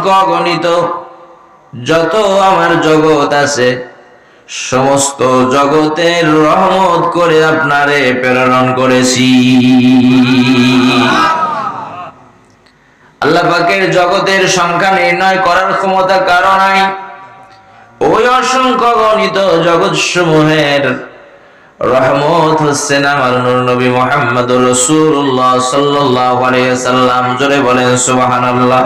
অসংখ্য অগণিত যত আমার জগৎ আছে সমস্ত জগতের রহমত করে আপনারে প্রেরণ করেছি। আল্লাহ পাকের জগতের সংখ্যা নির্ণয় করার ক্ষমতা কারো নাই। ওই অসংখ্য গণিত জগৎ সমূহের রহমত হচ্ছেন আমার নূর নবী মুহাম্মদুর রাসূলুল্লাহ সাল্লাল্লাহু আলাইহি ওয়াসাল্লাম। জোরে বলেন সুবহানাল্লাহ।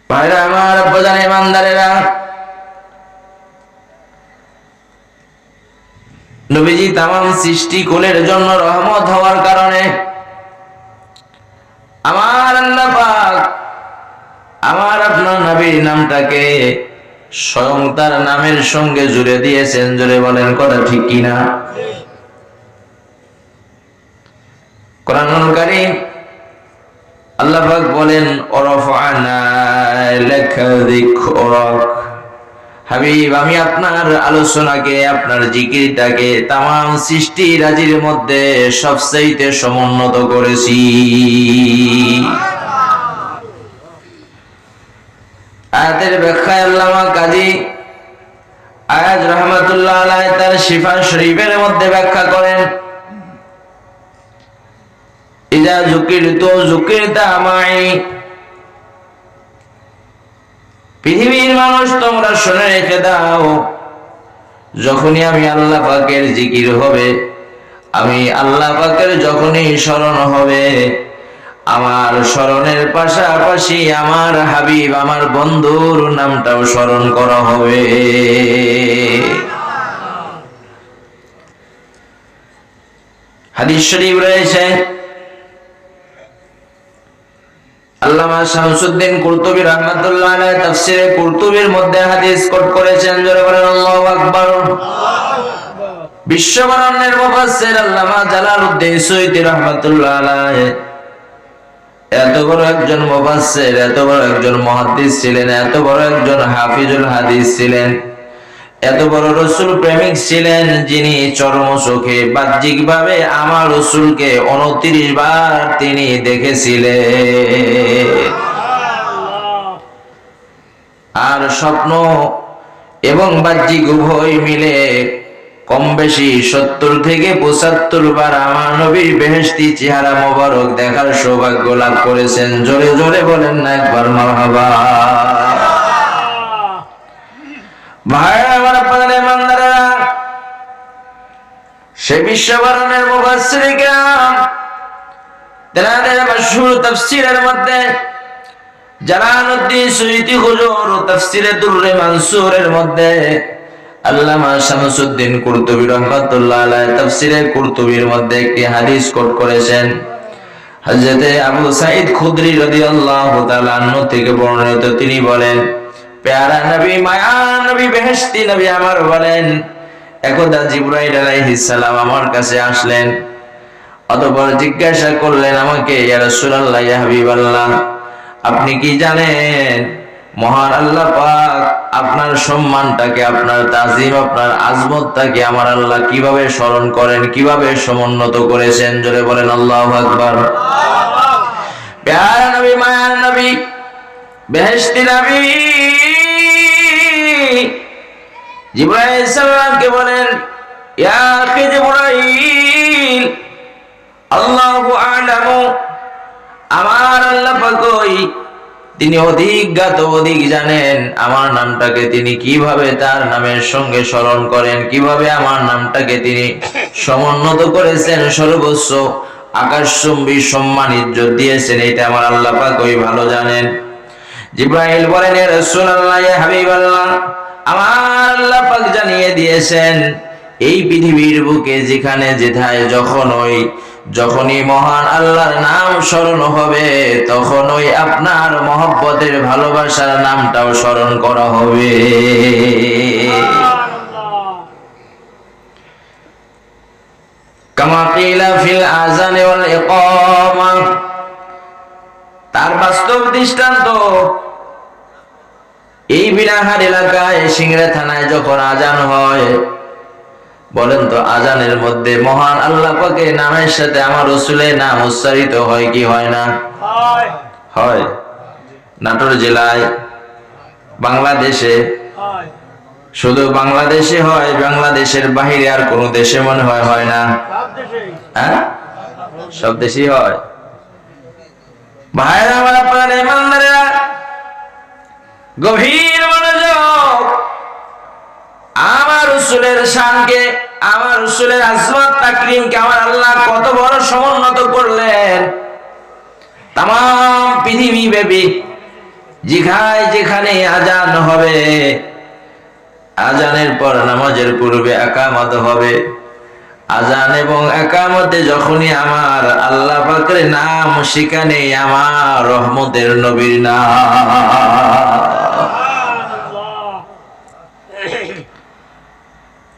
ভাইরা আমার, আব্বাজান ইমানদারেরা, নবীজি তামাম সৃষ্টি কুলের জন্য রহমত হওয়ার কারণে আমার আল্লাহ পাক আমার আপনার নবীর নামটাকে স্বয়ং তার নামের সঙ্গে জুড়ে দিয়েছেন। জুড়ে বলেন কথা ঠিক কিনা? কোরআনুল কারীম আল্লাহ পাক বলেন, ওয়ারাফা'না লাকা যিকরাক। হাবিব, আমি আপনার আলোচনাকে, আপনার জিকিরটাকে তামাম সৃষ্টি রাজির মধ্যে সবচেয়ে সমুন্নত করেছি। আয়াতের ব্যাখ্যায় আল্লামা কাজী আয়াজ রাহমাতুল্লাহ আলাইহি তার শিফা শরীফের মধ্যে ব্যাখ্যা করেন, ইজা যুকিরতু যুকিরতা মাই। পৃথিবীর মানুষ, তোমরা শুনে রেখে দাও, যখনই আমি আল্লাহ পাকের জিকির হবে, আমি আল্লাহ পাকের যখনই স্মরণ হবে, আমার স্মরণের পাশাপাশি আমার হাবিব, আমার বন্ধুর নামটাও স্মরণ করা হবে। হাদিস শরীফ রয়েছে, আল্লামা শামসুদ্দিন কুরতুবী রাহমাতুল্লাহ আলাইহি তাফসীরে কুরতুবীর মধ্যে হাদিস কোট করেছেন। জোরে বলেন আল্লাহু আকবার। বিশ্ববরণ্যের মুফাসসির আল্লামা জালালউদ্দিন সুয়ুতী রাহমাতুল্লাহ আলাইহি এত বড় একজন মুফাসসির, এত বড় একজন মুহাদ্দিস ছিলেন, এত বড় একজন হাফিজুল হাদিস ছিলেন, এত বড় রাসূল প্রেমিক ছিলেন, যিনি চর্ম চোখে বাহ্যিকভাবে আমার রাসূলকে 29 বার তিনি দেখেছিলেন। আর স্বপ্ন এবং বাহ্যিক উভয় মিলে কম বেশি 70 থেকে 75 বার আমার নবীর বেহেশতি চেহারা মোবারক দেখার সৌভাগ্য লাভ করেছেন। জোরে জোরে বলেন না একবার মারহাবা। ভাইরা আমার, আপনাদের ইমানদারেরা, সে বিশ্ববরণের মুফাসসির কিরাম তেনাদের মাশহুর তাফসীরের মধ্যে জালালউদ্দিন সুয়ুতী হুজুর তাফসীরে দুররে মানসুরের মধ্যে আল্লামা শামসুদ্দিন কুরতুবী রাহমাতুল্লাহ আলাইহি তাফসীরে কুরতুবীর মধ্যে একটি হাদিস কোট করেছেন। হযরত আবু সাঈদ খুদরি রাদিয়াল্লাহু তাআলা আনহু থেকে বর্ণিত, তিনি বলেন, প্যারা নবী, মায়া নবী, বেহেশতি নবী আমার বলেন, একদা জিবরাইল আলাইহিস সালাম আমার কাছে আসলেন, অতঃপর জিজ্ঞাসা করলেন আমাকে, ইয়া রাসূলুল্লাহ, ইয়া হাবিবাল্লাহ, আপনি কি জানেন মহান আল্লাহ পাক আপনার সম্মানটাকে, আপনার তাজিম, আপনার আজমতটাকে আমার আল্লাহ কিভাবে স্মরণ করেন, কিভাবে সমুন্নত করেছেন? জোরে বলেন আল্লাহু আকবার। প্যারা নবী, মায়ার নবী, বেহেশতি নবী জিবরাইল সালামকে বলেন, ইয়া আখি জিবরাইল, আল্লাহু আ'লামু, আমার আল্লাহ পাক তিনি অধিক জ্ঞাত, অধিক জানেন আমার নামটাকে তিনি কিভাবে তার নামের সঙ্গে স্মরণ করেন, কিভাবে আমার নামটাকে তিনি সমুন্নত করেছেন, সর্বোচ্চ আকাশচুম্বী সম্মান ইজ্জত দিয়েছেন, এটা আমার আল্লাহ পাক ভালো জানেন। জিবরাইল বলেন, ইয়া রাসূলুল্লাহ, ইয়া হাবিবাল্লাহ, আমার আল্লাহ পাক জানিয়ে দিয়েছেন এই পৃথিবীর বুকে যেখানে যেথায় যখনই মহান আল্লাহর নাম স্মরণ হবে, তখনই আপনার মহব্বতের ভালোবাসার নামটাও স্মরণ করা হবে। কামা কিলা ফিল আযান ওয়াল ইকামা, তার বাস্তব দৃষ্টান্ত এই বিনাহার এলাকায় সিংড়া থানায় যখন আজান হয়, বলেন তো আজানের মধ্যে মহান আল্লাহ পাকের নামের সাথে আমার রাসূলের নাম উচ্চারিত হয় কি হয় না? হয়? নাটোর জেলায়, বাংলাদেশে, শুধু বাংলাদেশে হয়, বাংলাদেশের বাহিরে আর কোন দেশে মনে হয় হয় না? হ্যাঁ, সব দেশেই হয়। ভাইরা আমার, আপনারা ইমানদারেরা, গভীর মনোযোগ। আমার রাসূলের শানকে, আমার রাসূলের আজমত তাকরীমকে আমার আল্লাহ কত বড় সমুন্নত করলেন। তাম পৃথিবী ব্যাপী যেখানে আজান হবে, আজানের পর নামাজের পূর্বে ইকামত হবে। আজান এবং ইকামতে যখনই আমার আল্লাহ পাকের নাম, সেখানে আমার রহমতের নবীর নাম।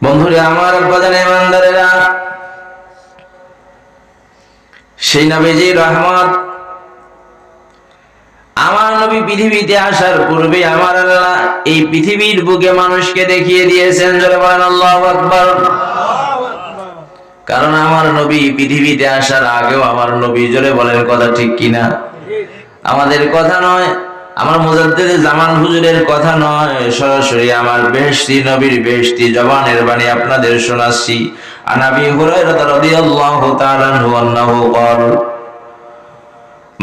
বন্ধুরা আমার, আব্বাজান ইমানদারেরা, সেই নবীজি রহমত, আমার নবী পৃথিবীতে আসার পূর্বে আমার আল্লাহ এই পৃথিবীর বুকে মানুষকে দেখিয়ে দিয়েছেন। জোরে বলেন আল্লাহু আকবার। কারণ আমার নবী পৃথিবীতে আসার আগেও আমার নবী, জোরে বলেন কথা ঠিক কিনা? আমাদের কথা নয়, আমার মুজাদ্দিদ জামান হুজুরের কথা নয়, সরাসরি আমার বেহেশতি নবীর বেহেশতি জবানের বাণী আপনাদের শোনাচ্ছি। আনাবি হুরায়রা রাদিয়াল্লাহু তাআলা আনহু قال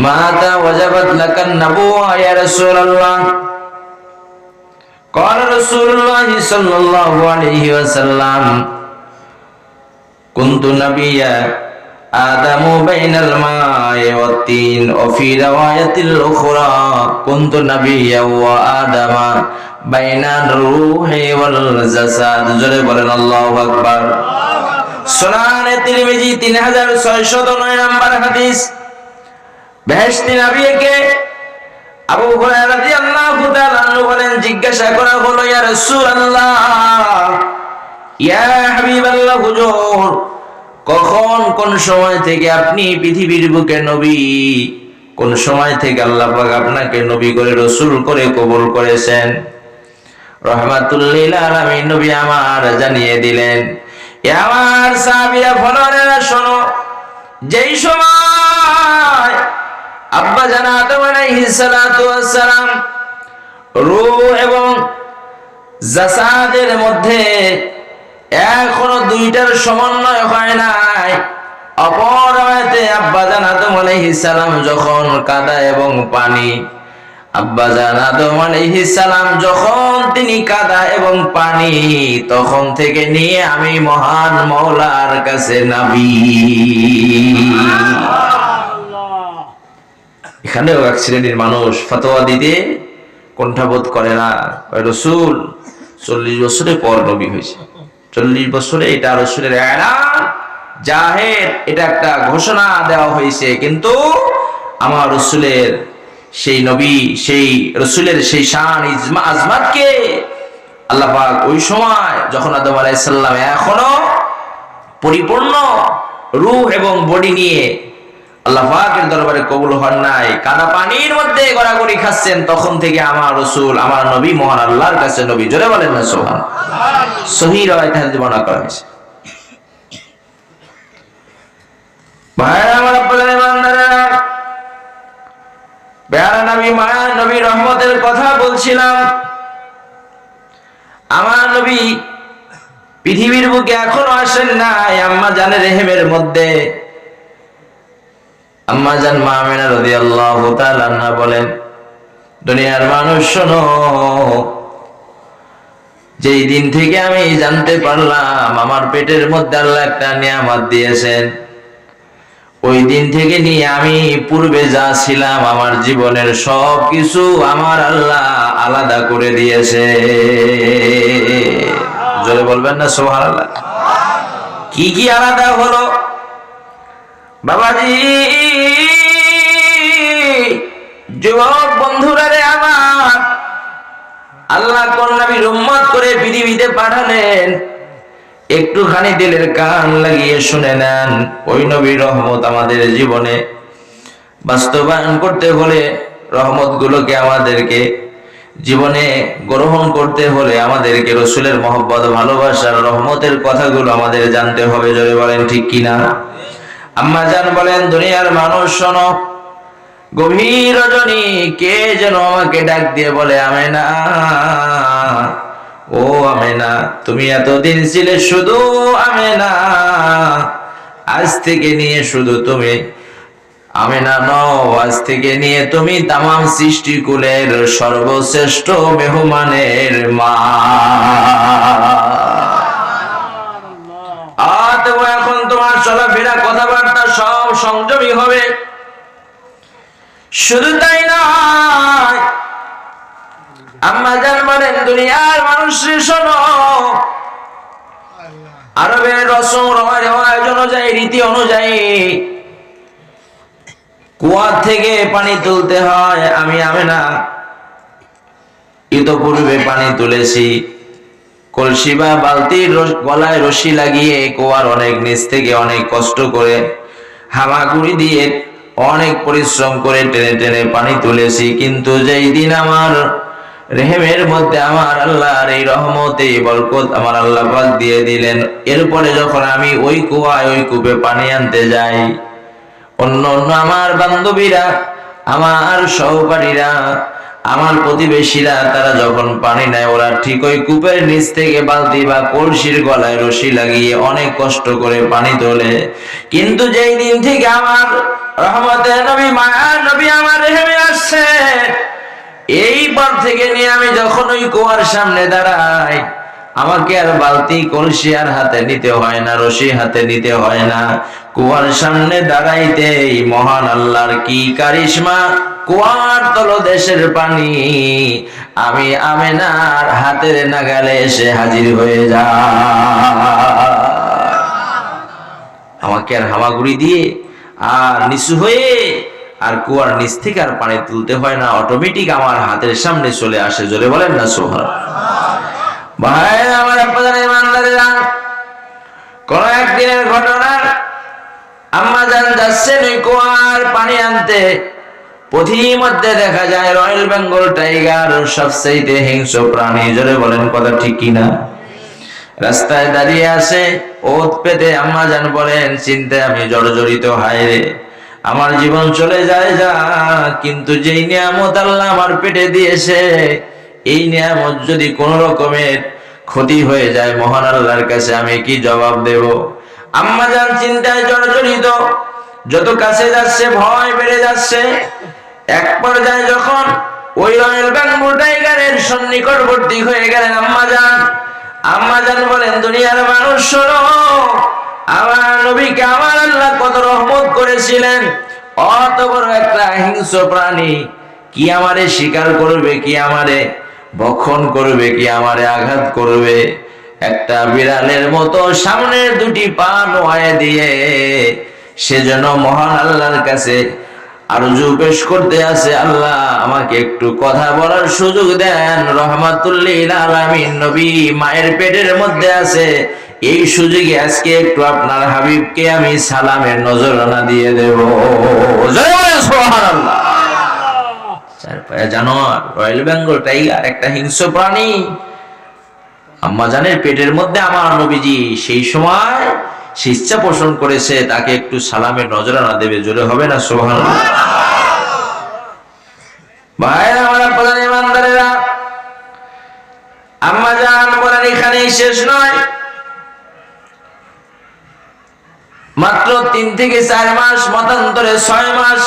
মাতা ওয়াজাবাত লাকান নাবুওয়া ইয়া রাসূলুল্লাহ। قال রাসূলুল্লাহ সাল্লাল্লাহু আলাইহি ওয়াসাল্লাম কুনতু নাবিয়্যা আদামু বাইনাল মা'i ওয়াত তিন ওয়া ফি রাওয়ায়াতিল উখরা কুনতু নাবিয়্যা ওয়া আদামা বাইনার রূহি ওয়াল জাসাদ। জোরে বলেন আল্লাহু আকবার। সুনানে তিরমিজি 3609 নম্বর হাদিস। বেহেশতি নবীকে আবু হুরায়রা রাদিয়াল্লাহু তাআলা আনহু বলেন, জিজ্ঞাসা করা হলো, ইয়া রাসূলুল্লাহ, ইয়া হাবিবাল্লাহ হুজুর, কখন কোন সময় থেকে আপনি পৃথিবীর বুকে নবী, কোন সময় থেকে আল্লাহ পাক আপনাকে নবী করে রাসূল করে কবুল করেছেন? রাহমাতুল লিল আলামিন নবী আমার জানিয়ে দিলেন, এ আমার সাহাবীরা, ফলোয়ারেরা, শোনো, যেই সময় আব্বা জান আদম আলাইহিস সালাতু ওয়াস সালাম রূহ এবং জাসাদের মধ্যে এখনো দুইটার সমন্বয় হয় নাই। অপর আয়াতে আব্বা জান আদম আলাইহিস সালাম যখন কাদা এবং পানি, আব্বা জান আদম আলাইহিস সালাম যখন তিনি কাদা এবং পানি, তখন থেকে নিয়ে আমি মহান মাওলার কাছে নবী। এখানেও এক শ্রেণীর মানুষ ফতোয়া দিতে কণ্ঠাবোধ করে না। রাসূল 40 বছরের পর নবী হয়েছে, 40 বছরে এটা রাসূলের এলান জাহের, এটা একটা ঘোষণা দেওয়া হয়েছে। কিন্তু আমার রাসূলের সেই নবী, সেই রাসূলের সেই শান আজমাতকে আল্লাহ পাক ওই সময় যখন আদম আলাইহিস সালাম এখনো পরিপূর্ণ রূহ এবং বডি নিয়ে আল্লাহ পাকের দরবারে কবুল হন নাই, কাদা পানির মধ্যে গড়াগড়ি খাচ্ছেন, তখন থেকে আমার রাসূল, আমার নবী মহান আল্লাহর কাছে নবী। জোরে বলেন না সুবহান। সহিহ রাওয়ায়াত হাদিস বর্ণনা করা হয়েছে। ভাইরা আমার, আপনাদের ইমানদারেরা, প্যারা নবী, মায়া নবী, রহমতের কথা বলছিলাম। আমার নবী পৃথিবীর বুকে এখনো আসেন নাই। আম্মা জানের রেহেমের মধ্যে আম্মা জান মা আমিনা রাদিয়াল্লাহু তাআলা আনহা বলেন, দুনিয়ার মানুষ শোনো, যেই দিন থেকে আমি জানতে পারলাম আমার পেটের মধ্যে আল্লাহ একটা নিয়ামত দিয়েছেন, ওই দিন থেকে নিয়ে আমি পূর্বে যা ছিলাম আমার জীবনের সব কিছু আমার আল্লাহ আলাদা করে দিয়েছে। জোরে বলবেন না সুবহানাল্লাহ। কি কি আলাদা হলো বাবাজি, যুবক বন্ধুরা রে আমার, আল্লাহ কোন নবীর উম্মত করে পৃথিবীতে পাঠালেন, একটুখানি দিলের কান লাগিয়ে শুনে নেন। ওই নবীর রহমত আমাদের জীবনে বাস্তবায়ন করতে হলে, রহমত গুলোকে আমাদেরকে জীবনে গ্রহণ করতে হলে আমাদেরকে রাসূলের মহব্বত, ভালোবাসার, রহমতের কথাগুলো আমাদের জানতে হবে। জোরে বলেন ঠিক কিনা? আম্মা জান বলেন, দুনিয়ার মানুষ শোনো, গভীর রজনী কে যেন আমাকে ডাক দিয়ে বলে, আমেনা, ও আমেনা, তুমি এতদিন ছিলে শুধু আমেনা, আজ থেকে নিয়ে শুধু তুমি আমেনা নও, আজ থেকে নিয়ে তুমি তামাম সৃষ্টিকুলের সর্বশ্রেষ্ঠ মেহমানের মা। এখন তোমার চলাফেরা কথাবার্তা সব সংযমী হবে। শুধু তাই নয়, আম্মা জান বলেন, দুনিয়ার মানুষের শোনো, আরবের রসম রেওয়াজ অনুযায়ী, রীতি অনুযায়ী কুয়া থেকে পানি তুলতে হয়। আমি আমেনা ইতপূর্বে পানি তুলেছি, কলসি বা বালতির গলায় রশি লাগিয়ে কুয়ার অনেক নিচ থেকে অনেক কষ্ট করে হামাগুড়ি দিয়ে অনেক পরিশ্রম করে টেনে টেনে পানি তুলেছি। কিন্তু যেই দিন আমার রেহেমের মধ্যে আমার আল্লাহর এই রহমতে বরকত আমার আল্লাহ পাক দিয়ে দিলেন, এরপরে যখন আমি ওই কুয়ায় ওই কূপে পানি আনতে যাই, অন্য অন্য আমার বান্ধবীরা, আমার সহপাঠীরা, আমার প্রতিবেশীরা, তারা যখন পানি নেয়, ওরা ঠিক ওই কূপের নিচ থেকে বালতি বা কলসির গলায় রশি লাগিয়ে অনেক কষ্ট করে পানি তোলে। কিন্তু যেই দিন থেকে আমার রহমতের নবী, মায়ার নবী আমার রেহেমে আসছে, এইবার থেকে নিয়ে আমি যখন ওই কুয়ার সামনে দাঁড়াই, আমাকে আর বালতি কলসি আর হাতে নিতে হয় না, রশি হাতে নিতে হয় না। কুয়ার সামনে দাঁড়াইতেই মহান আল্লাহর কি কারিশমা, কুয়ার তলদেশের পানি আমি আমেনার হাতের নাগালে এসে হাজির হয়ে যায়। আমাকে আর হামাগুড়ি দিয়ে আর নিচু হয়ে আর কুয়ার নিচ থেকে আর পানি তুলতে হয় না, অটোমেটিক আমার হাতের সামনে চলে আসে। জোরে বলেন না সুবহানাল্লাহ। ভাই আমার আপনাদের ইমানদারেরা, কোন একদিনের ঘটনা, আম্মা জান যাচ্ছেন ওই কুয়ার পানি আনতে, পথিমধ্যে দেখা যায় রয়্যাল বেঙ্গল টাইগার, সবচেয়ে হিংস্র প্রাণী। জোরে বলেন কথা ঠিক কিনা? রাস্তায় দাঁড়িয়ে আছে, ওত পেতে আম্মা জান বলেন, চিন্তায় আমি জর্জরিত, হায় রে আমার জীবন চলে যায় যা, কিন্তু যেই নিয়ামত আল্লাহ আমার পেটে দিয়েছে, এই নিয়ামত যদি কোন রকমের ক্ষতি হয়ে যায়, মহান আল্লাহর কাছে আমি কি জবাব দেব? আম্মা জান চিন্তায় জর্জরিত, যত কাছে যাচ্ছে ভয় বেড়ে যাচ্ছে। এক পর্যায়ে যখন ওই রয়্যাল বেঙ্গল টাইগারের সন্নিকটবর্তী হয়ে গেলেন আম্মা জান বলেন, দুনিয়ার মানুষ শোনো, আমার নবীকে আমার আল্লাহ কত রহমত করেছিলেন, অত বড় একটা হিংস্র প্রাণী কি আমারে শিকার করবে, কি আমারে ভক্ষণ করবে, কি আমারে আঘাত করবে? একটা বিড়ালের মতো সামনের দুটি পা নোয়ায় দিয়ে সেজন্য মহান আল্লাহর কাছে আরজু পেশ করতে আছে, আল্লাহ আমাকে একটু কথা বলার সুযোগ দেন। রহমাতুল লিল আলামিন নবী মায়ের পেটের মধ্যে আছে, এই সুযোগে আজকে একটু আপনার হাবিবকে আমি সালামের নজরানা দিয়ে দেব। জয় বলেন সুবহানাল্লাহ। চার পায়া জানোয়ার রয়্যাল বেঙ্গল টাইগার, একটা হিংস্র প্রাণী, আম্মা জানের পেটের মধ্যে আমার নবীজি সেই সময় সে ইচ্ছা পোষণ করেছে, তাকে একটু সালামের নজরানা দেবে। জোরে হবে না সুবহানাল্লাহ? ভাইরা আমার প্রধান ইমানদারেরা, আম্মা জান বলেন, এখানেই শেষ নয়, মাত্র 3 থেকে 4 মাস, মতান্তরে 6 মাস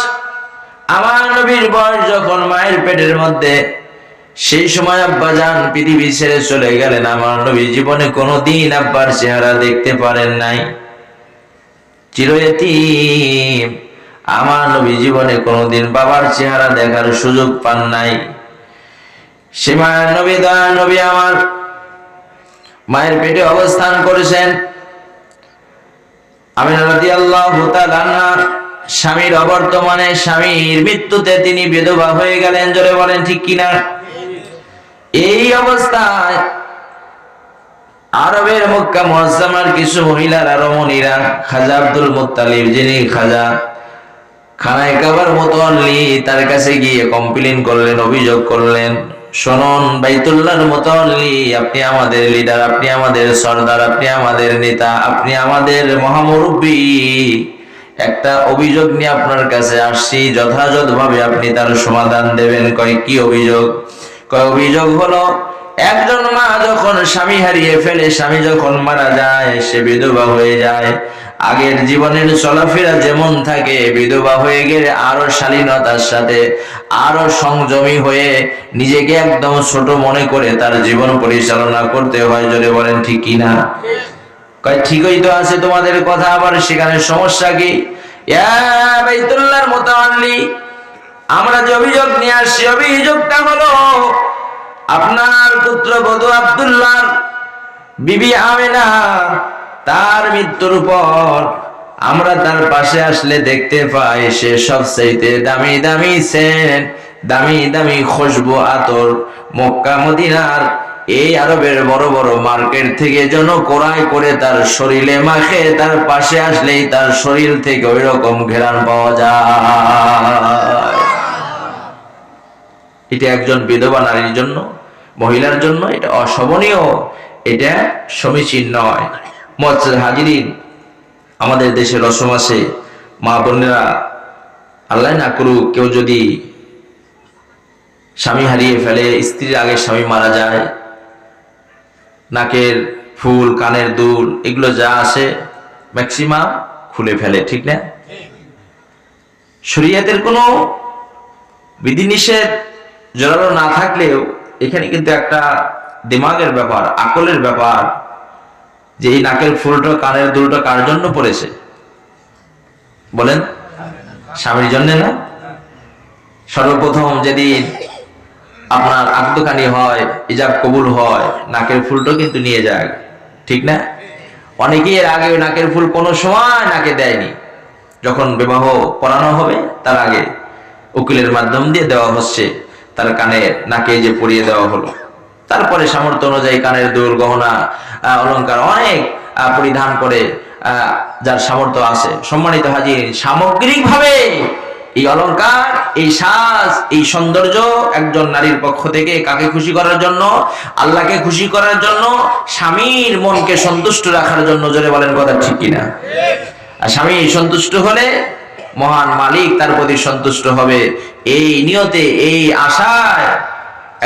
আমার নবীর বয়স যখন মায়ের পেটের মধ্যে, সেই সময় আব্বা জান পৃথিবী ছেড়ে চলে গেলেন। আমার নবী জীবনে কোনোদিন আব্বার চেহারা দেখতে পারেন নাই, চিরয়তীম। আমার নবী জীবনে কোনোদিন বাবার চেহারা দেখার সুযোগ পান নাই। সে মায়ের নবী, দয়ার নবী আমার মায়ের পেটে অবস্থান করেছেন। আমিনা রাদিয়াল্লাহু তাআলা আনহা স্বামীর অবর্তমানে, স্বামীর মৃত্যুতে তিনি বিধবা হয়ে গেলেন। জোরে বলেন ঠিক কিনা? এই অবস্থায় আরবের মক্কা মুআজ্জামার কিছু মহিলারা, রমণীরা, খাজা আব্দুল মুত্তালিব, যিনি খাজা খানায় কাবার মুতাওয়াল্লি, তার কাছে গিয়ে কমপ্লেইন করলেন, অভিযোগ করলেন, শুনুন বাইতুল্লাহর মুতাওয়াল্লি, আপনি আমাদের লিডার, আপনি আমাদের সর্দার, আপনি আমাদের নেতা, আপনি আমাদের মহামুরব্বী, একটা অভিযোগ নিয়ে আপনার কাছে আসছি, যথাযথভাবে আপনি তার সমাধান দেবেন। কয় কি অভিযোগ? কয় অভিযোগ হলো, একজন মা যখন স্বামী হারিয়ে ফেলে, স্বামী যখন মারা যায়, সে বিধবা হয়ে যায়। আগের জীবনের চলাফেরা যেমন থাকে, বিধবা হয়ে গেলে আরো শালীনতার সাথে, আরো সংযমী হয়ে নিজেকে একদম ছোট মনে করে তার জীবন পরিচালনা করতে হয়। জোরে বলেন ঠিক কিনা? কয় ঠিকই তো আছে তোমাদের কথা, আবার সেখানে সমস্যা কি? ইয়া বাইতুল্লাহর মুতাওয়াল্লি, আমরা যে অভিযোগ নিয়ে আসছি, অভিযোগটা হলো আপনার পুত্রবধূ আব্দুল্লাহর বিবি আমেনা, তার মৃত্যুর পর আমরা তার পাশে আসলে দেখতে পাই সে সবচাইতে দামি দামি সেন্ট, দামি দামি খুশবু আতর মক্কা মদিনার এই আরবের বড় বড় মার্কেট থেকে যেন ক্রয় করে তার শরীরে মাখে। তার পাশে আসলেই তার শরীর থেকে ওই রকম ঘ্রাণ পাওয়া যায়। এটা একজন বিধবা নারীর জন্য, মহিলার জন্য এটা অশোভনীয়, এটা সমীচীন নয়। মুআজ্জাজ হাজিরিন, আমাদের দেশে রসম আছে, মা বোনেরা, আল্লাহ না করুক কেউ যদি স্বামী হারিয়ে ফেলে, স্ত্রীর আগে স্বামী মারা যায়, নাকের ফুল, কানের দুল, এগুলো যা আছে ম্যাক্সিমাম খুলে ফেলে, ঠিক না? শরীয়তের কোনো বিধিনিষেধ জোরালো না থাকলেও এখানে কিন্তু একটা দিমাগের ব্যাপার, আকলের ব্যাপার, যে এই নাকের ফুলটা, কানের দুলটা কার জন্য পড়েছে বলেন? স্বামীর জন্য না? সর্বপ্রথম যেদিন আপনার আকদকানি হয়, ইজাব কবুল হয়, নাকের ফুলটা কিন্তু নিয়ে যায়, ঠিক না? অনেকেই এর আগে নাকের ফুল কোনো সময় নাকে দেয়নি, যখন বিবাহ করানো হবে তার আগে উকিলের মাধ্যম দিয়ে দেওয়া হচ্ছে, তার কানে নাকে যে পরিয়ে দেওয়া হলো। তারপরে সামর্থ্য অনুযায়ী কানের দুল, গহনা, অলংকার অনেক পরিধান করে যার সামর্থ্য আছে। সম্মানিত হাজির, সামগ্রিক ভাবে এই অলংকার, এই সাজ, এই সৌন্দর্য একজন নারীর পক্ষ থেকে কাকে খুশি করার জন্য? আল্লাহকে খুশি করার জন্য, স্বামীর মনকে সন্তুষ্ট রাখার জন্য। জোরে বলেন কথা ঠিক কিনা? আর স্বামী সন্তুষ্ট হলে মহান মালিক তার প্রতি সন্তুষ্ট হবে। এই নিয়তে, এই আশায়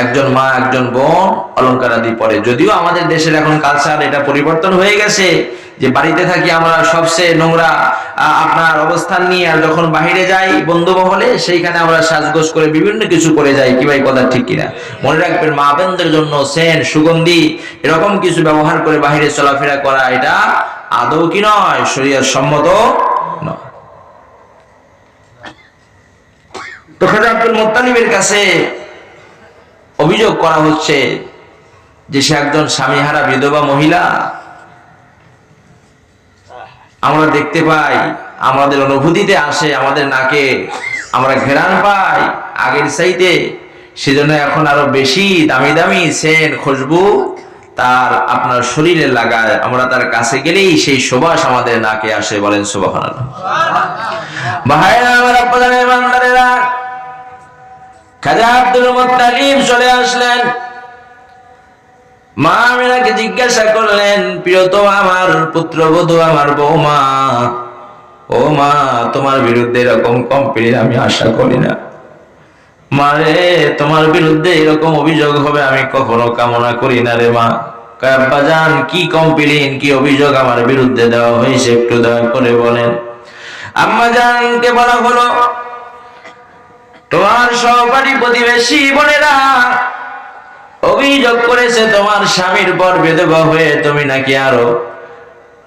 একজন মা, একজন বোন অলংকার আদি পরে। যদিও আমাদের দেশের এখন কালচার এটা পরিবর্তন হয়ে গেছে, যে বাড়িতে থাকি আমরা সবচেয়ে নোংরা আপনার অবস্থান নিয়ে, আর যখন বাহিরে যাই বন্ধু মহলে, সেইখানে আমরা সাজগোজ করে বিভিন্ন কিছু করে যাই। কি ভাই কথা ঠিক কিনা? মনে রাখবেন, মা বোনদের জন্য সেন্ট, সুগন্ধি এরকম কিছু ব্যবহার করে বাহিরে চলাফেরা করা, এটা আদৌ কি নয়? শরীয়ত সম্মত নয়। তো খাজা আব্দুল মুত্তালিবের কাছে অভিযোগ করা হচ্ছে যে সে একজন স্বামীহারা বিধবা মহিলা। আমরা দেখতে পাই, আমাদের অনুভূতিতে আসে, আমাদের নাকে আমরা ঘ্রাণ পাই আগের চাইতে, সেজন্য এখন আরো বেশি দামি দামি সেন্ট, খুশবু তার আপনার শরীরে লাগায়। আমরা তার কাছে গেলেই সেই সুবাস আমাদের নাকে আসে। বলেন সুবহানাল্লাহ। ভাইরা আমার, আপনাদের বান্দারেরা, খাজা আব্দুল মুত্তালিব চলে আসলেন। মা আমিনাকে জিজ্ঞাসা করলেন, প্রিয়তম আমার পুত্রবধূ, আমার বৌমা, ও মা, তোমার বিরুদ্ধে এরকম কমপ্লেইন আমি আশা করি না। মারে, তোমার বিরুদ্ধে এরকম অভিযোগ হবে আমি কখনো কামনা করি না রে মা। আব্বাজান, কি কমপ্লেইন, কি অভিযোগ আমার বিরুদ্ধে দেওয়া হয়েছে, একটু দয়া করে বলেন। আম্মাজানকে বলা হলো, তোমার সহপাঠী প্রতিবেশী বোনেরা অভিযোগ করেছে তোমার স্বামীর পর বিধবা হয়ে তুমি নাকি আরো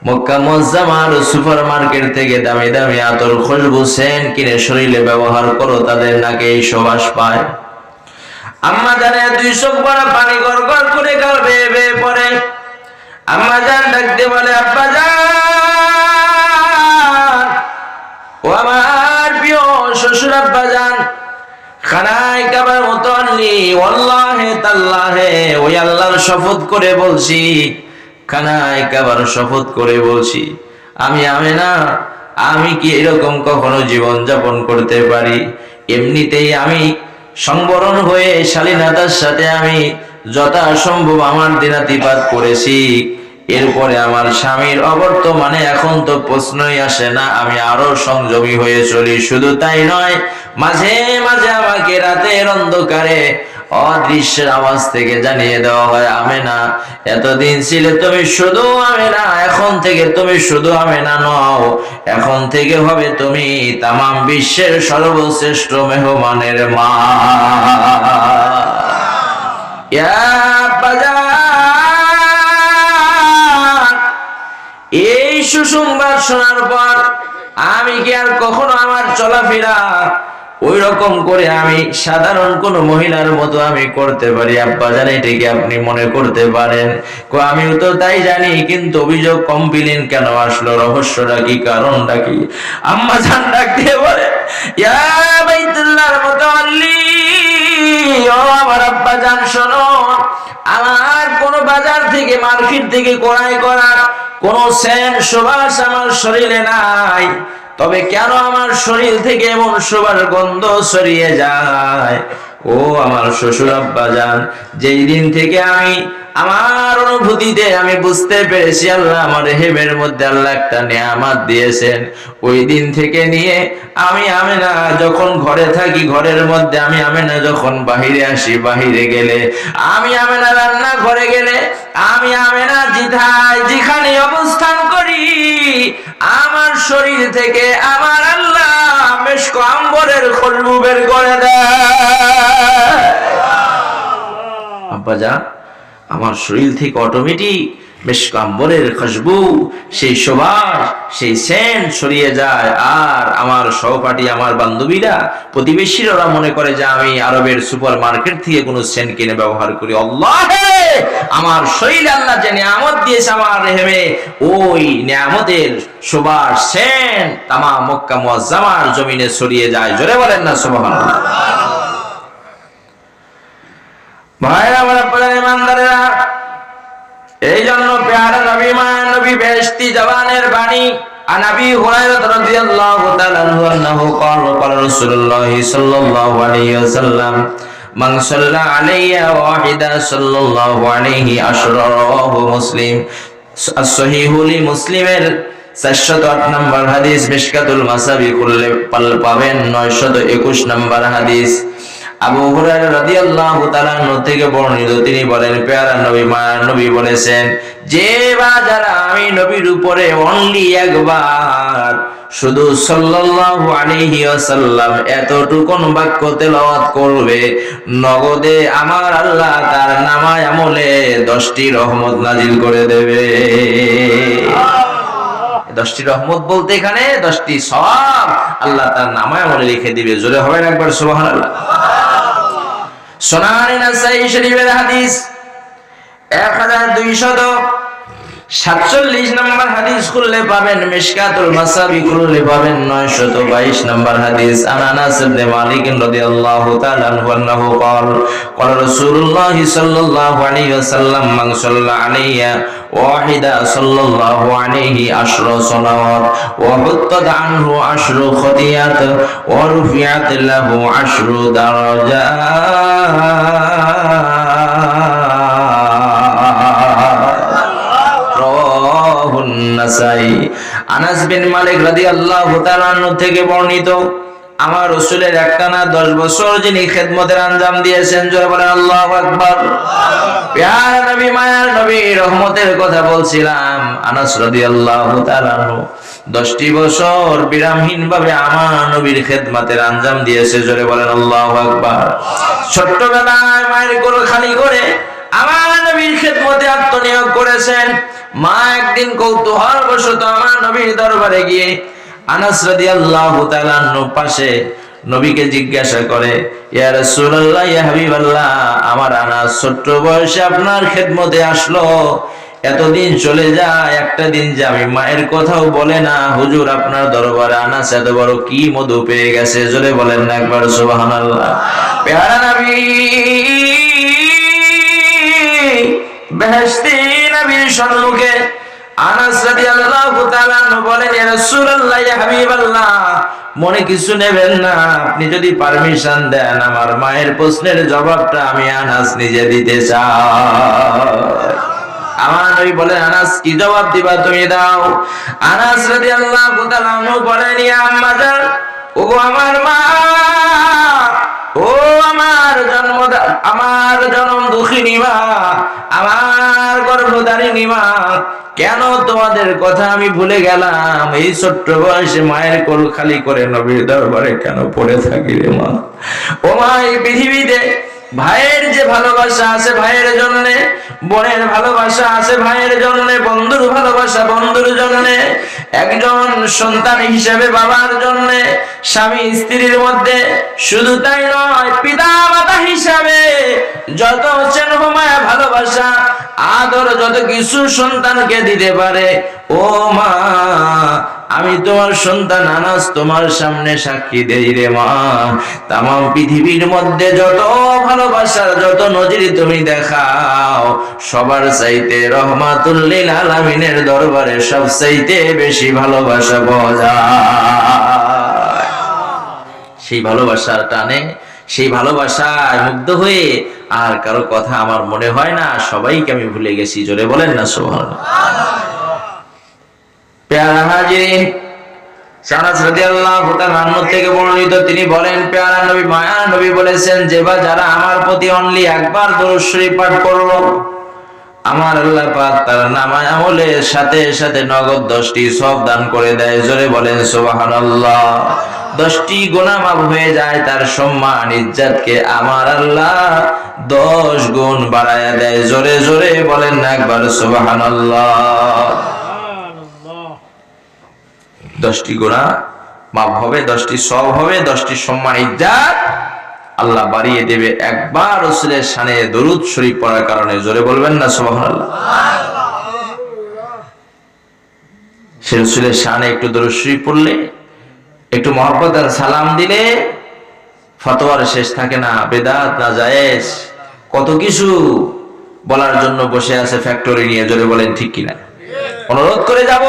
মক্কা মুআজ্জামার সুপার মার্কেট থেকে দামি দামি আতর, খুশবু, সেন্ট কিনে শরীরে ব্যবহার করো, তাদের নাকি এই সুবাস পায়। আম্মা জানের দুই চোখ বড় পানি গড় গড় করে গাল বেয়ে বেয়ে পড়ে। আম্মা জান ডাকতে বলে, আব্বা জান, ও আমার প্রিয় শ্বশুর আব্বা জান, খানায় কাবার মুতাওয়াল্লি, ওয়াল্লাহি তাল্লাহি, ওই আল্লাহর শপথ করে বলছি, খানায় কাবার শপথ করে বলছি, আমি আমেনা, আমি কি এরকম কখনো জীবন যাপন করতে পারি? এমনিতেই আমি সংবরণ হয়ে শালীনতার সাথে আমি যথাসম্ভব আমার দিনাতিপাত করেছি। এরপরে আমার স্বামীর অবর্তমানে এখন তো প্রশ্নই আসে না, আমি আরো সংযমী হয়ে চলি। শুধু তাই নয়, মাঝে মাঝে আমাকে রাতের অন্ধকারে অদৃশ্যের আওয়াজ থেকে জানিয়ে দেওয়া হয়, আমেনা এতদিন ছিলে তুমি শুধু আমেনা, এখন থেকে তুমি শুধু আমেনা নও, এখন থেকে হবে তুমি তামাম বিশ্বের সর্বশ্রেষ্ঠ মেহমানের মা। এই সুসংবাদ শোনার পর আমি কি আর কখনো আমার চলাফেরা ওই রকম করে আমি সাধারণ কোন মহিলার মতো আমি করতে পারি? আব্বাজান, এটা কি আপনি মনে করতে পারেন? আমিও তো তাই জানি, কিন্তু অভিযোগ কমপ্লেন কেন আসলো? রহস্যটা কি, কারণটা কি? আম্মাজান ডাক দিয়ে বলে, ইয়া বাইতুল্লাহর মুতাওয়াল্লি, ও আমার আব্বাজান শোনো, আমার কোন বাজার থেকে মার্কেট থেকে ক্রয় করা কোন সেন্ট সুবাস আমার শরীরে নাই, তবে কেন আমার শরীর থেকে এমন সুবাস গন্ধ ছড়িয়ে যায়? ও আমার শ্বশুর আব্বাজান, যেই দিন থেকে আমি আমার অনুভূতিতে আমি বুঝতে পেরেছি আল্লাহ আমার রেহেমের মধ্যে আল্লাহ একটা নিয়ামত দিয়েছেন, ওই দিন থেকে নিয়ে আমি আমেনা যখন ঘরে থাকি ঘরের মধ্যে, আমি আমেনা যখন বাহিরে আসি বাহিরে গেলে, আমি আমেনা রান্না ঘরে গেলে, আমি আমেনা যেখানে অবস্থান করি, আমার শরীর থেকে আমার আল্লাহ মেশক আম্বরের খুশবু বের করে দেয়। আব্বাজান, আমার শরীর থেকে অটোমেটিক মেশক আম্বরের খুশবু, সেই সুবাস, সেই সেন্ট ছড়িয়ে যায়, আর আমার সহপাঠী, আমার বান্ধবীরা, প্রতিবেশীরা ওরা মনে করে যে আমি আরবের সুপার মার্কেট থেকে কোনো সেন্ট কিনে ব্যবহার করি। আল্লাহ, আমার শরীরে আল্লাহ যে নিয়ামত দিয়েছে আমার রেহেমে, ওই নিয়ামতের সুবাস সেন্ট তামাম মক্কা মুআজ্জামার জমিনে ছড়িয়ে যায়। জোরে বলেন না সুবহানাল্লাহ। ভাইরা আমার আপনাদের ইমানদারেরা, এই জন্য প্যারা নবী মায়া নবী বেহেশতি জওয়ানের বাণী আনাবি হুরায়রা রাদিয়াল্লাহু তাআলা আনহু قال رسول الله صلى الله عليه وسلم من صلى علي واحدا صلى الله عليه عشرا رواه মুসলিম। সহিহ মুসলিমের 408 নম্বর হাদিস, মিশকাতুল মাসাবি খুললে পাবেন 921 নম্বর হাদিস। আবু হুরায়রা রাদিয়াল্লাহু তাআলা থেকে বর্ণিত, তিনি বলেন, প্যারা নবী মায়ার নবী বলেছেন, যে বা যারা আমি নবীর উপরে অনলি একবার শুধু সাল্লাল্লাহু আলাইহি ওয়াসাল্লাম এতটুকুন বাক্য তেলাওয়াত করবে, নগদে আমার আল্লাহ তার নামায় আমলে 10টি রহমত নাজিল করে দেবে। 10টি রহমত বলতে এখানে 10টি সওয়াব আল্লাহ তার নামায় আমলে লিখে দিবে। জোরে হবে একবার সুবহানাল্লাহ। সুনান নাসাই শরীফের হাদিস 1247 নম্বর হাদিস খুললে পাবেন, মিশকাতুল মাসাবি খুললে পাবেন 922 নম্বর হাদিস। আনাস ইবনে মালিক রাদিয়াল্লাহু তাআলা আনহু قال قال رسول الله صلى الله عليه وسلم من صلى علي واحدا صلى الله عليه 10 صلوات وحطت عنه 10 خطيئات ورفعت له 10 درجات। আনাস বিন মালিক রাদিয়াল্লাহু তাআলা আনহু থেকে বর্ণিত, আমার রাসূলের একটানা 10 বছর যিনি খেদমতের আঞ্জাম দিয়েছেন, জোরে বলেন আল্লাহু আকবার। প্যারা নবী মায়ার নবী রহমতের কথা বলছিলাম। আনাস রাদিয়াল্লাহু তাআলা আনহু 10টি বছর বিরামহীন ভাবে আমার নবীর খেদমতের আঞ্জাম দিয়েছে, জোরে বলেন আল্লাহু আকবার। ছোট্টবেলায় মায়ের কোল খালি করে আমার নবীর খেদমতে আত্মনিয়োগ করেছেন। মা একদিন কৌতূহলবশত আমার নবীর দরবারে গিয়ে আনাস রাদিয়াল্লাহু তাআলা আনহু পাশে নবীকে জিজ্ঞাসা করে, ইয়া রাসূলুল্লাহ, ইয়া হাবিবাল্লাহ, আমার আনাস ছোট্ট বয়সে আপনার খেদমতে আসলো, এতদিন চলে যায়, একটা দিন যে আমি মায়ের কথাও বলে না, হুজুর আপনার দরবারে আনাস এত বড় কি মধু পেয়ে গেছে। জোরে বলেন না একবার সুবহানাল্লাহ। প্যারা নবী বেহেশতি নবীর সম্মুখে আনাস রাদিয়াল্লাহু তাআলা বলেন, ইয়া রাসূলুল্লাহ, ইয়া হাবিবাল্লাহ, মনে কিছু নেবেন না, আপনি যদি পারমিশন দেন আমার মায়ের প্রশ্নের জবাবটা আমি আনাস নিজে দিতে চাই। আমার নবী বলেন, আনাস কি জবাব দিবা তুমি দাও। আনাস রাদিয়াল্লাহু তাআলা আনহু বলেন, ইয়া আম্মা জান, ও আমার মা, ও আমার জনম দুঃখিনী মা, আমার গর্ভধারিণী মা, কেন তোমাদের কথা আমি ভুলে গেলাম? এই ছোট্ট বয়সে মায়ের কোল খালি করে নবীর দরবারে কেন পড়ে থাকি রে মা। ও মা, এই পৃথিবীতে ভাইয়ের যে ভালোবাসা আছে ভাইয়ের জন্য, বোনের ভালোবাসা আছে ভাইয়ের জন্য, বন্ধুর ভালোবাসা বন্ধুর জন্য, একজন সন্তান হিসেবে বাবার জন্য, স্বামী স্ত্রীর মধ্যে, শুধু তাই নয়, পিতা মাতা হিসাবে যত স্নেহ মায়া ভালোবাসা আদর যত কিছু সন্তানকে দিতে পারে, ও মা, আমি তোমার সন্তান আনাস তোমার সামনে সাক্ষী দেই রে মা, তামাম পৃথিবীর মধ্যে যত ভালোবাসার যত নজির তুমি দেখাও, সবার চাইতে রহমাতুল লিল আলামিনের দরবারে সবচাইতে বেশি ভালোবাসা পাওয়া যায়। সেই ভালোবাসার টানে, সেই ভালোবাসায় মুগ্ধ হয়ে আর কারো কথা আমার মনে হয় না, সবাইকে আমি ভুলে গেছি। জোরে বলেন না সুবহানাল্লাহ। প্যারা হাজিরিন, আনাস রাদিয়াল্লাহু তাআলা আনহু থেকে বর্ণিত, তিনি বলেন, প্যারা নবী মায়ার নবী বলেছেন, যে বা যারা আমার প্রতি অনলি একবার দরুদ শরীফ পাঠ করলো, আমার আল্লাহ পাক তার নামায় আমলের সাথে সাথে নগদ 10টি সওয়াব দান করে দেয়। জোরে বলেন সুবহানাল্লাহ। 10টি গুনাহ মাফ হয়ে যায়, তার সম্মান ইজ্জতকে আমার আল্লাহ 10 গুণ বাড়ায়া দেয়। জোরে জোরে বলেন না একবার সুবহানাল্লাহ। 10টি গুনাহ মাফ হবে, 10টি সওয়াব হবে, 10টি সম্মান ইজ্জত আল্লাহ বাড়িয়ে দেবে একবার রাসূলের শানে দরুদ শরীফ পড়ার কারণে। জোরে বলবেন না সুবহানাল্লাহ। সে রাসূলের শানে একটু দরুদ শরীফ পড়লে, একটু মহব্বত আর সালাম দিলে ফতোয়ার শেষ থাকে না, বেদাত না জায়েজ কত কিছু বলার জন্য বসে আছে ফ্যাক্টরি নিয়ে। জোরে বলেন ঠিক কিনা? অনুরোধ করে যাব,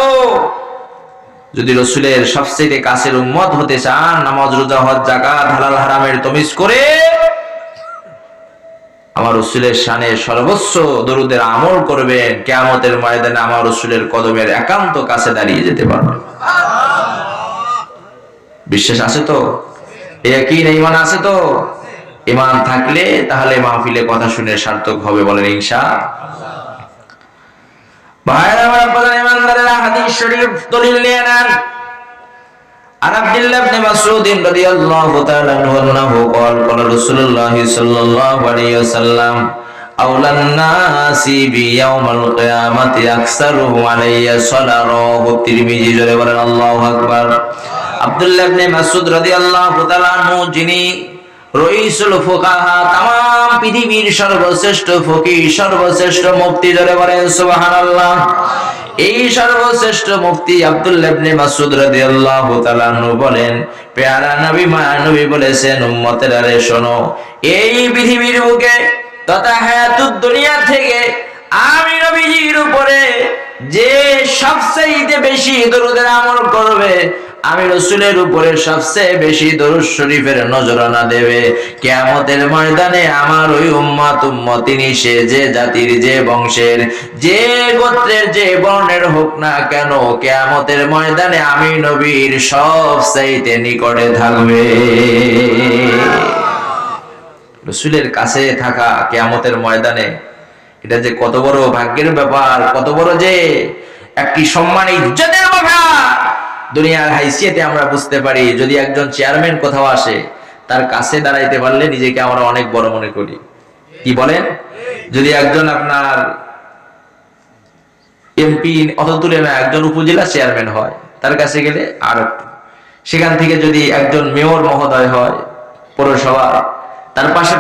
যদি রাসূলের সবচেয়ে কাছের উম্মত হতে চান, নামাজ রোজা হজ যাকাত হালাল হারামের তমিজ করে আমার রাসূলের শানে সর্বোচ্চ দরুদের আমল করবেন, কিয়ামতের ময়দানে আমার রাসূলের কদমের একান্ত কাছে দাঁড়িয়ে যেতে পারবেন। বিশ্বাস আছে তো? ইয়াকিন ঈমান আছে তো? ঈমান থাকলে তাহলে মাহফিলে কথা শুনে সার্থক হবে, বলেন ইনশাআল্লাহ। ভাইরা আমার প্রধান ইমানদারেরা, হাদিস শরীফ দলিল নিয়ে নেন। আর আব্দুল্লাহ ইবনে মাসউদ রাদিয়াল্লাহু তাআলা আনহু قال قال رسول الله صلى الله عليه وسلم اولى الناس بيوم القيامه اكثرهم علي صلاه তিরমিজি। জোরে বলেন আল্লাহু আকবার। আব্দুল্লাহ ইবনে মাসউদ রাদিয়াল্লাহু তাআলা আনহু, যিনি রইসুল ফুকাহা, तमाम পৃথিবীর সর্বশ্রেষ্ঠ ফকিহ, সর্বশ্রেষ্ঠ মুফতি। জোরে বলেন সুবহানাল্লাহ। এই সর্বশ্রেষ্ঠ মুফতি আব্দুল্লাহ ইবনে মাসউদ রাদিয়াল্লাহু তাআলা আনহু বলেন, প্যারা নবী মায়া নবী বলেছেন, উম্মতেরা রে শোনো, এই পৃথিবীর বুকে তথা হায়াতুদ দুনিয়া থেকে আমি নবীজির উপরে যে সবচেয়ে বেশি দরুদের আমল করবে, আমি রাসূলের উপরে সবচেয়ে বেশি দরুদ শরীফের নজরানা দেবে, কিয়ামতের ময়দানে আমার ওই উম্মতিনি, সে যে জাতির যে বংশের যে গোত্রের যে বর্ণের হোক না কেন, কিয়ামতের ময়দানে আমি নবীর সবচেয়ে নিকটে থাকবে। রাসূলের কাছে থাকা কিয়ামতের ময়দানে, এটা যে কত বড় ভাগ্যের ব্যাপার, কত বড় যে একটি সম্মান ইজ্জতের ব্যাপার, দুনিয়ার হাইসিয়াতে আমরা বুঝতে পারি। যদি একজন চেয়ারম্যান কোথাও আসে, তার কাছে দাঁড়াইতে পারলে নিজেকে আমরা অনেক বড় মনে করি। কি বলেন? যদি একজন আপনার এমপি অত দূরে না, একজন উপজেলা চেয়ারম্যান হয়, তার কাছে গেলে আর সেখান থেকে যদি একজন মেয়র মহোদয় হয় পৌরসভা, তার পাশে